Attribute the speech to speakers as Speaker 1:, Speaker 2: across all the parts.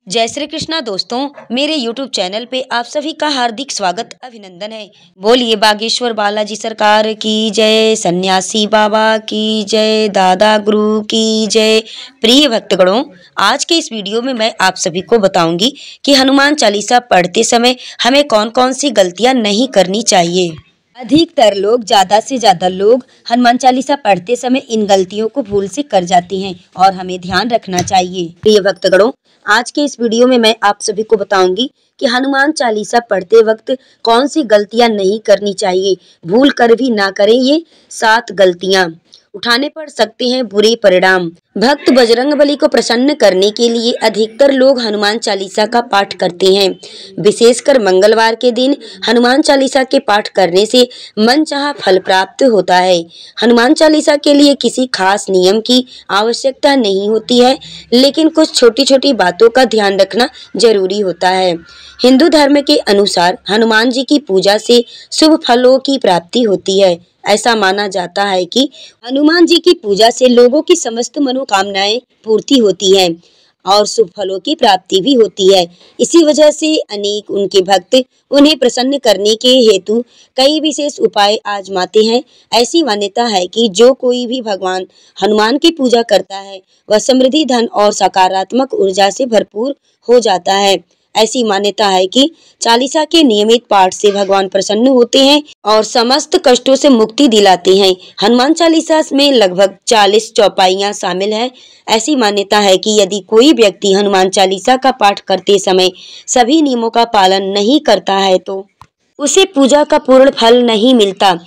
Speaker 1: जय श्री कृष्णा दोस्तों, मेरे YouTube चैनल पे आप सभी का हार्दिक स्वागत अभिनंदन है। बोलिए बागेश्वर बालाजी सरकार की जय, सन्यासी बाबा की जय, दादा गुरु की जय। प्रिय भक्तगणों, आज के इस वीडियो में मैं आप सभी को बताऊंगी कि हनुमान चालीसा पढ़ते समय हमें कौन कौन सी गलतियां नहीं करनी चाहिए। अधिकतर लोग, ज्यादा से ज्यादा लोग हनुमान चालीसा पढ़ते समय इन गलतियों को भूल से कर जाते हैं और हमें ध्यान रखना चाहिए। प्रिय भक्तगणों, आज के इस वीडियो में मैं आप सभी को बताऊंगी कि हनुमान चालीसा पढ़ते वक्त कौन सी गलतियां नहीं करनी चाहिए। भूल कर भी ना करें ये 7 गलतियां, उठाने पड़ सकते हैं बुरे परिणाम। भक्त बजरंगबली को प्रसन्न करने के लिए अधिकतर लोग हनुमान चालीसा का पाठ करते हैं। विशेषकर मंगलवार के दिन हनुमान चालीसा के पाठ करने से मनचाहा फल प्राप्त होता है। हनुमान चालीसा के लिए किसी खास नियम की आवश्यकता नहीं होती है, लेकिन कुछ छोटी छोटी बातों का ध्यान रखना जरूरी होता है। हिंदू धर्म के अनुसार हनुमान जी की पूजा से शुभ फलों की प्राप्ति होती है। ऐसा माना जाता है कि हनुमान जी की पूजा से लोगों की समस्त मनोकामनाएं पूर्ति होती है और शुभ फलों की प्राप्ति भी होती है। इसी वजह से अनेक उनके भक्त उन्हें प्रसन्न करने के हेतु कई विशेष उपाय आजमाते हैं। ऐसी मान्यता है कि जो कोई भी भगवान हनुमान की पूजा करता है वह समृद्धि, धन और सकारात्मक ऊर्जा से भरपूर हो जाता है। ऐसी मान्यता है कि चालीसा के नियमित पाठ से भगवान प्रसन्न होते हैं और समस्त कष्टों से मुक्ति दिलाते हैं। हनुमान चालीसा में लगभग 40 चौपाइयां शामिल हैं। ऐसी मान्यता है कि यदि कोई व्यक्ति हनुमान चालीसा का पाठ करते समय सभी नियमों का पालन नहीं करता है तो उसे पूजा का पूर्ण फल नहीं मिलता।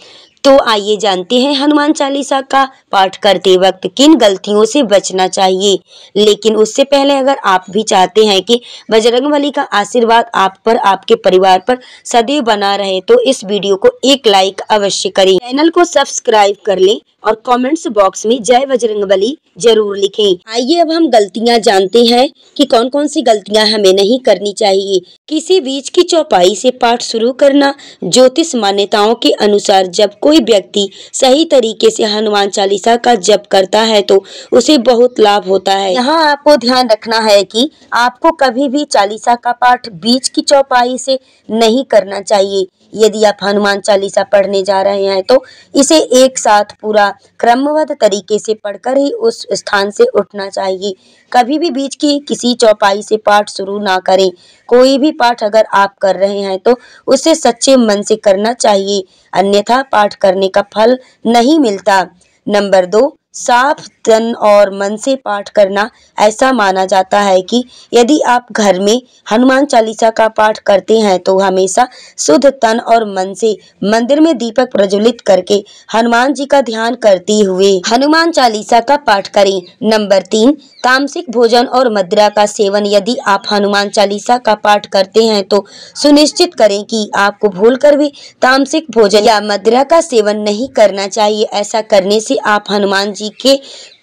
Speaker 1: तो आइए जानते हैं हनुमान चालीसा का पाठ करते वक्त किन गलतियों से बचना चाहिए। लेकिन उससे पहले अगर आप भी चाहते हैं कि बजरंगबली का आशीर्वाद आप पर, आपके परिवार पर सदैव बना रहे तो इस वीडियो को एक लाइक अवश्य करें, चैनल को सब्सक्राइब कर लें और कमेंट्स बॉक्स में जय बजरंगबली जरूर लिखें। आइए अब हम गलतियां जानते हैं कि कौन कौन सी गलतियां हमें नहीं करनी चाहिए। किसी बीच की चौपाई से पाठ शुरू करना। ज्योतिष मान्यताओं के अनुसार जब कोई व्यक्ति सही तरीके से हनुमान चालीसा का जप करता है तो उसे बहुत लाभ होता है। यहाँ आपको ध्यान रखना है कि आपको कभी भी चालीसा का पाठ बीच की चौपाई से नहीं करना चाहिए। यदि आप हनुमान चालीसा पढ़ने जा रहे हैं तो इसे एक साथ पूरा क्रमबद्ध तरीके से पढ़कर ही उस स्थान से उठना चाहिए। कभी भी बीच की किसी चौपाई से पाठ शुरू ना करें। कोई भी पाठ अगर आप कर रहे हैं तो उसे सच्चे मन से करना चाहिए, अन्यथा पाठ करने का फल नहीं मिलता। नंबर 2, साफ तन और मन से पाठ करना। ऐसा माना जाता है कि यदि आप घर में हनुमान चालीसा का पाठ करते हैं तो हमेशा शुद्ध तन और मन से मंदिर में दीपक प्रज्वलित करके हनुमान जी का ध्यान करते हुए हनुमान चालीसा का पाठ करें। नंबर 3, तामसिक भोजन और मदिरा का सेवन। यदि आप हनुमान चालीसा का पाठ करते हैं तो सुनिश्चित करें कि आपको भूलकर भी तामसिक भोजन या मदिरा का सेवन नहीं करना चाहिए। ऐसा करने से आप हनुमान जी के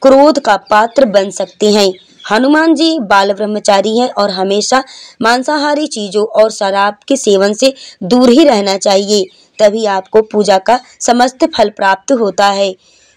Speaker 1: क्रोध का पात्र बन सकते हैं। हनुमान जी बाल ब्रह्मचारी हैं और हमेशा मांसाहारी चीजों और शराब के सेवन से दूर ही रहना चाहिए, तभी आपको पूजा का समस्त फल प्राप्त होता है।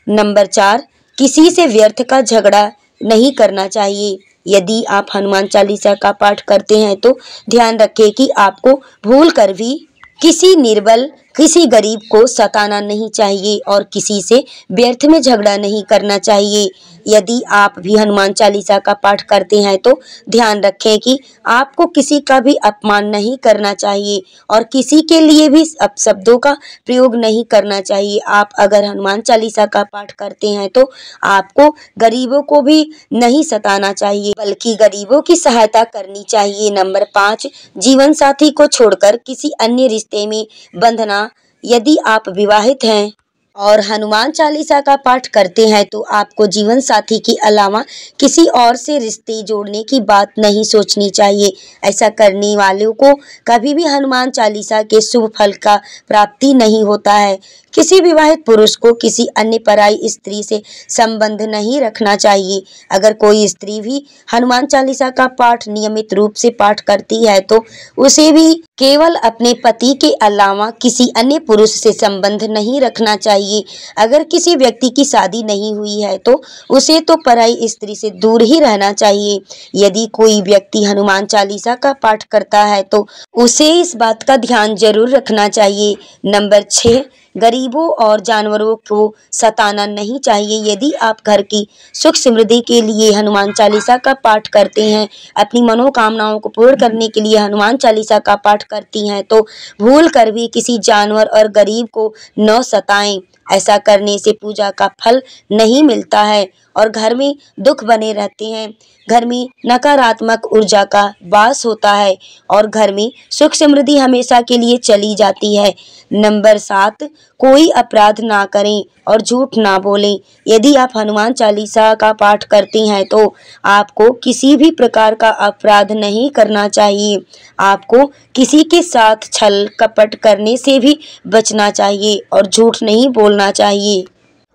Speaker 1: नंबर 4, किसी से व्यर्थ का झगड़ा नहीं करना चाहिए। यदि आप हनुमान चालीसा का पाठ करते हैं तो ध्यान रखें कि आपको भूल कर भी किसी निर्बल, किसी गरीब को सताना नहीं चाहिए और किसी से व्यर्थ में झगड़ा नहीं करना चाहिए। यदि आप भी हनुमान चालीसा का पाठ करते हैं तो ध्यान रखें कि आपको किसी का भी अपमान नहीं करना चाहिए और किसी के लिए भी अपशब्दों का प्रयोग नहीं करना चाहिए। आप अगर हनुमान चालीसा का पाठ करते हैं तो आपको गरीबों को भी नहीं सताना चाहिए, बल्कि गरीबों की सहायता करनी चाहिए। नंबर 5, जीवन साथी को छोड़कर किसी अन्य रिश्ते में बंधना। यदि आप विवाहित हैं और हनुमान चालीसा का पाठ करते हैं तो आपको जीवन साथी के अलावा किसी और से रिश्ते जोड़ने की बात नहीं सोचनी चाहिए। ऐसा करने वालों को कभी भी हनुमान चालीसा के शुभ फल का प्राप्ति नहीं होता है। किसी विवाहित पुरुष को किसी अन्य पराई स्त्री से संबंध नहीं रखना चाहिए। अगर कोई स्त्री भी हनुमान चालीसा का पाठ नियमित रूप से पाठ करती है तो उसे भी केवल अपने पति के अलावा किसी अन्य पुरुष से संबंध नहीं रखना चाहिए। चाहिए। अगर किसी व्यक्ति की शादी नहीं हुई है तो उसे तो पराई स्त्री से दूर ही रहना चाहिए। यदि कोई व्यक्ति हनुमान चालीसा का पाठ करता है तो उसे इस बात का ध्यान जरूर रखना चाहिए। नंबर 6, गरीबों और जानवरों को सताना नहीं चाहिए। यदि आप घर की सुख समृद्धि के लिए हनुमान चालीसा का पाठ करते हैं, अपनी मनोकामनाओं को पूर्ण करने के लिए हनुमान चालीसा का पाठ करती हैं, तो भूल कर भी किसी जानवर और गरीब को न सताएं। ऐसा करने से पूजा का फल नहीं मिलता है और घर में दुख बने रहते हैं। घर में नकारात्मक ऊर्जा का वास होता है और घर में सुख समृद्धि हमेशा के लिए चली जाती है। नंबर 7, कोई अपराध ना करें और झूठ ना बोलें। यदि आप हनुमान चालीसा का पाठ करते हैं तो आपको किसी भी प्रकार का अपराध नहीं करना चाहिए। आपको किसी के साथ छल कपट करने से भी बचना चाहिए और झूठ नहीं बोलना चाहिए।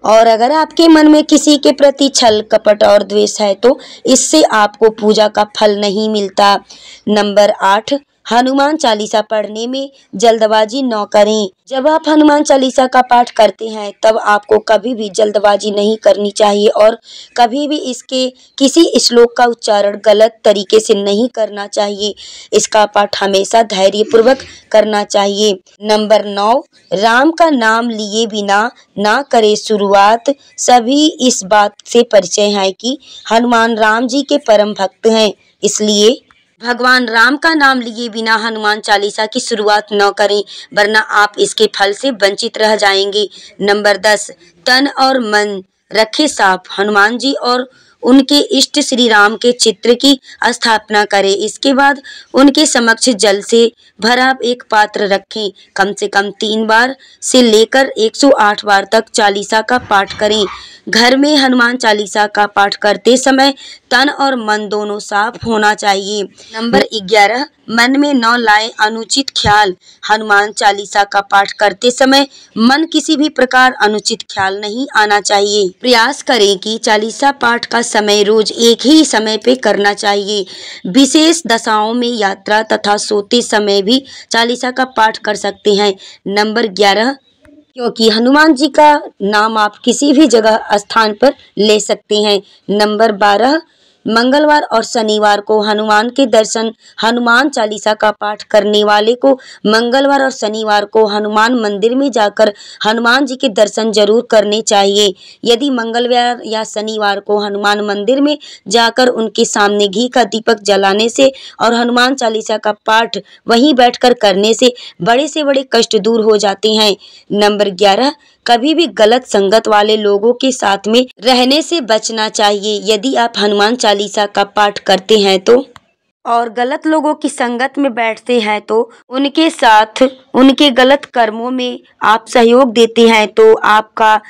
Speaker 1: और अगर आपके मन में किसी के प्रति छल कपट और द्वेष है तो इससे आपको पूजा का फल नहीं मिलता। नंबर 8, हनुमान चालीसा पढ़ने में जल्दबाजी न करें। जब आप हनुमान चालीसा का पाठ करते हैं तब आपको कभी भी जल्दबाजी नहीं करनी चाहिए और कभी भी इसके किसी श्लोक का उच्चारण गलत तरीके से नहीं करना चाहिए। इसका पाठ हमेशा धैर्यपूर्वक करना चाहिए। नंबर 9, राम का नाम लिए बिना ना करे शुरुआत। सभी इस बात से परिचय है कि हनुमान राम जी के परम भक्त हैं, इसलिए भगवान राम का नाम लिए बिना हनुमान चालीसा की शुरुआत न करें, वरना आप इसके फल से वंचित रह जाएंगे। नंबर 10, तन और मन रखे साफ। हनुमान जी और उनके इष्ट श्री राम के चित्र की स्थापना करें। इसके बाद उनके समक्ष जल से भरा एक पात्र रखें। कम से कम 3 बार से लेकर 108 बार तक चालीसा का पाठ करें। घर में हनुमान चालीसा का पाठ करते समय तन और मन दोनों साफ होना चाहिए। नंबर 11, मन में न लाए अनुचित ख्याल। हनुमान चालीसा का पाठ करते समय मन किसी भी प्रकार अनुचित ख्याल नहीं आना चाहिए। प्रयास करें कि चालीसा पाठ का समय रोज एक ही समय पे करना चाहिए। विशेष दशाओं में यात्रा तथा सोते समय भी चालीसा का पाठ कर सकते हैं। नंबर 11, क्योंकि हनुमान जी का नाम आप किसी भी जगह स्थान पर ले सकते हैं। नंबर 12, मंगलवार और शनिवार को हनुमान के दर्शन। हनुमान चालीसा का पाठ करने वाले को मंगलवार और शनिवार को हनुमान मंदिर में जाकर हनुमान जी के दर्शन जरूर करने चाहिए। यदि मंगलवार या शनिवार को हनुमान मंदिर में जाकर उनके सामने घी का दीपक जलाने से और हनुमान चालीसा का पाठ वहीं बैठकर करने से बड़े कष्ट दूर हो जाते हैं। नंबर 11, कभी भी गलत संगत वाले लोगों के साथ में रहने से बचना चाहिए। यदि आप हनुमान चालीसा का पाठ करते हैं तो और गलत लोगों की संगत में बैठते हैं तो उनके साथ उनके गलत कर्मों में आप सहयोग देते हैं तो आपका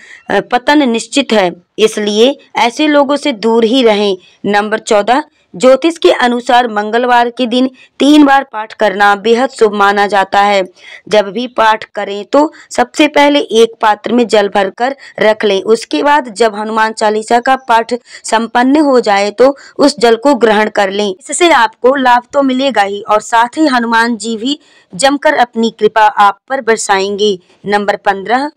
Speaker 1: पतन निश्चित है, इसलिए ऐसे लोगों से दूर ही रहें। नंबर 14, ज्योतिष के अनुसार मंगलवार के दिन 3 बार पाठ करना बेहद शुभ माना जाता है। जब भी पाठ करें तो सबसे पहले एक पात्र में जल भरकर रख लें। उसके बाद जब हनुमान चालीसा का पाठ संपन्न हो जाए तो उस जल को ग्रहण कर लें। इससे आपको लाभ तो मिलेगा ही और साथ ही हनुमान जी भी जमकर अपनी कृपा आप पर बरसाएंगे। नंबर 15,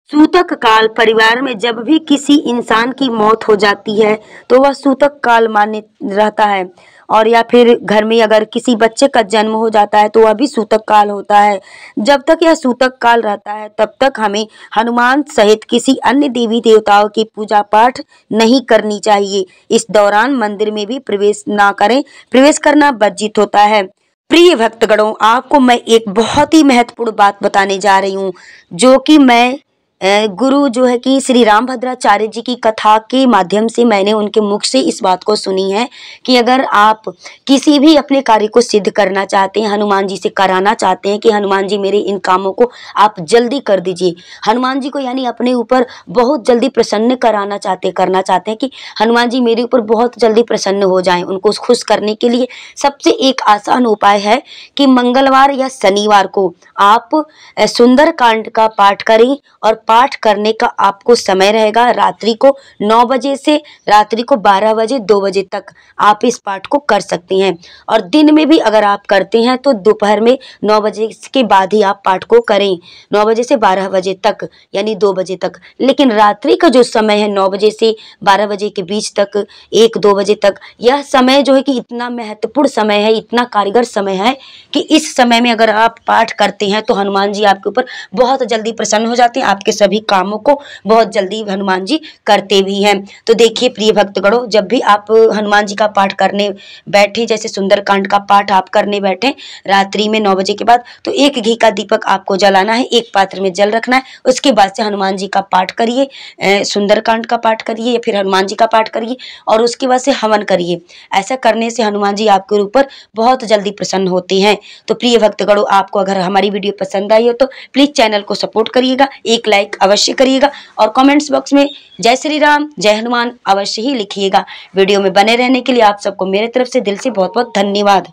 Speaker 1: सूतक काल। परिवार में जब भी किसी इंसान की मौत हो जाती है तो वह सूतक काल मान्य रहता है, और या फिर घर में अगर किसी बच्चे का जन्म हो जाता है तो वह भी सूतक काल होता है। जब तक यह सूतक काल रहता है तब तक हमें हनुमान सहित किसी अन्य देवी देवताओं की पूजा पाठ नहीं करनी चाहिए। इस दौरान मंदिर में भी प्रवेश ना करें, प्रवेश करना वर्जित होता है। प्रिय भक्तगणों, आपको मैं एक बहुत ही महत्वपूर्ण बात बताने जा रही हूँ, जो कि मैं गुरु जो है कि श्री रामभद्राचार्य जी की कथा के माध्यम से मैंने उनके मुख से इस बात को सुनी है कि अगर आप किसी भी अपने कार्य को सिद्ध करना चाहते हैं, हनुमान जी से कराना चाहते हैं कि हनुमान जी मेरे इन कामों को आप जल्दी कर दीजिए, हनुमान जी को यानी अपने ऊपर बहुत जल्दी प्रसन्न करना चाहते हैं कि हनुमान जी मेरे ऊपर बहुत जल्दी प्रसन्न हो जाएं, उनको खुश करने के लिए सबसे एक आसान उपाय है कि मंगलवार या शनिवार को आप सुंदरकांड का पाठ करें और पाठ करने का आपको समय रहेगा रात्रि को 9 बजे से रात्रि को 12 बजे 2 बजे तक आप इस पाठ को कर सकती हैं। और दिन में भी अगर आप करते हैं तो दोपहर में 9 बजे के बाद ही आप पाठ को करें, 9 बजे से 12 बजे तक यानी 2 बजे तक। लेकिन रात्रि का जो समय है 9 बजे से 12 बजे के बीच तक, 1-2 बजे तक, यह समय जो है कि इतना महत्वपूर्ण समय है, इतना कारगर समय है कि इस समय में अगर आप पाठ करते हैं तो हनुमान जी आपके ऊपर बहुत जल्दी प्रसन्न हो जाते हैं, आपके सभी कामों को बहुत जल्दी हनुमान जी करते भी हैं। तो देखिए प्रिय भक्तगणों, जब भी आप हनुमान जी का पाठ करने बैठे, जैसे सुंदरकांड का पाठ आप करने बैठे रात्रि में 9 बजे के बाद, तो एक घी का दीपक आपको जलाना है, एक पात्र में जल रखना है। उसके बाद से हनुमान जी का पाठ करिए, सुंदरकांड का पाठ करिए या फिर हनुमान जी का पाठ करिए और उसके बाद से हवन करिए। ऐसा करने से हनुमान जी आपके ऊपर बहुत जल्दी प्रसन्न होते हैं। तो प्रिय भक्तगणों, आपको अगर हमारी वीडियो पसंद आई हो तो प्लीज चैनल को सपोर्ट करिएगा, एक लाइक अवश्य करिएगा और कमेंट्स बॉक्स में जय श्री राम, जय हनुमान अवश्य ही लिखिएगा। वीडियो में बने रहने के लिए आप सबको मेरे तरफ से दिल से बहुत बहुत धन्यवाद।